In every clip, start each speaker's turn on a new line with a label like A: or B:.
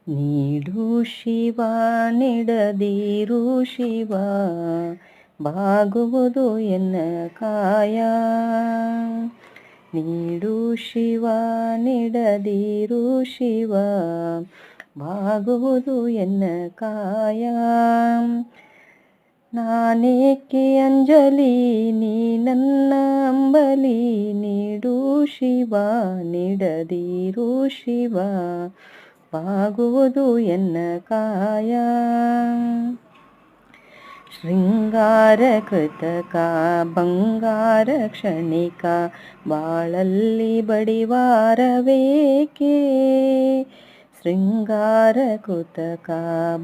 A: ನೀಡು ಶಿವ ನೀಡದಿರು ಶಿವ ಬಾಗುವುದು ಎನ್ನ ಕಾಯ. ನೀಡು ಶಿವ ನೀಡದಿರು ಶಿವ ಬಾಗುವುದು ಎನ್ನ ಕಾಯ. ನಾನೇಕೆ ಅಂಜಲಿ ನೀ ನನ್ನ ಅಂಬಲಿ, ನೀಡು ಶಿವ ನೀಡದಿರು ಶಿವ ಬಾಗುವುದು ಎನ್ನ ಕಾಯ. ಶೃಂಗಾರ ಕೃತಕ ಬಂಗಾರ ಕ್ಷಣಿಕ ಬಾಳಲ್ಲಿ ಬಡಿವಾರವೇಕೆ. ಶೃಂಗಾರ ಕೃತಕ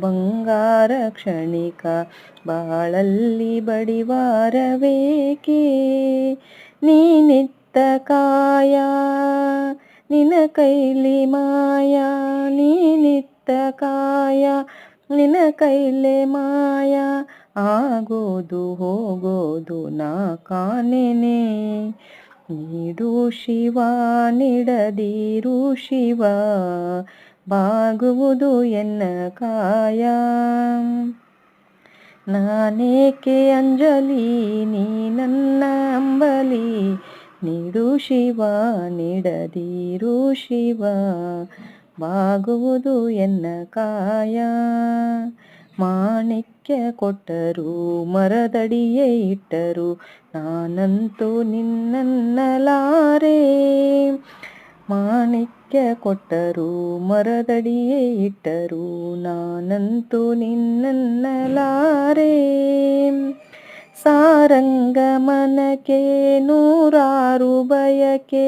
A: ಬಂಗಾರ ಕ್ಷಣಿಕ ಬಾಳಲ್ಲಿ ಬಡಿವಾರವೇಕೆ. ನೀನಿತ್ತ ಕಾಯ ನಿನ ಕೈಲಿ ಮಾಯ, ನೀನಿತ್ತ ಕಾಯ ನಿನ ಕೈಲೆ ಮಾಯ. ಆಗೋದು ಹೋಗೋದು ನಾ ಕಾಣೆನೆ. ನೀಡು ಶಿವ ನೀಡದಿರು ಶಿವ ಬಾಗುವುದು ಎನ್ನ ಕಾಯ. ನಾನೇಕೆ ಅಂಜಲಿ ನೀ ನನ್ನ ಅಂಬಲಿ, ನೀಡು ಶಿವ ನೀಡದಿರು ಶಿವ ಬಾಗುವುದು ಎನ್ನ ಕಾಯ. ಮಾಣಿಕ್ಯ ಕೊಟ್ಟರು ಮರದಡಿಯೇ ಇಟ್ಟರು ನಾನಂತೂ ನಿನ್ನನ್ನಲಾರೆ. ಮಾಣಿಕ್ಯ ಕೊಟ್ಟರು ಮರದಡಿಯೇ ಇಟ್ಟರು ನಾನಂತೂ ನಿನ್ನನ್ನಲಾರೆ. ಸಾರಂಗ ಮನಕ್ಕೆ ನೂರಾರು ಬಯಕೆ,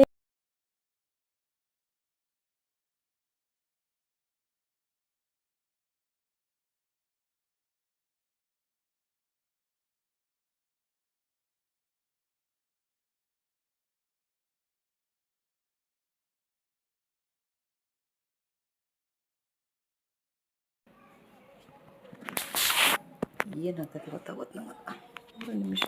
A: ಏನಾಗ್ತದೆ ಗೊತ್ತಾಗುತ್ತೆ ನಂಗೆ. 1 ನಿಮಿಷ.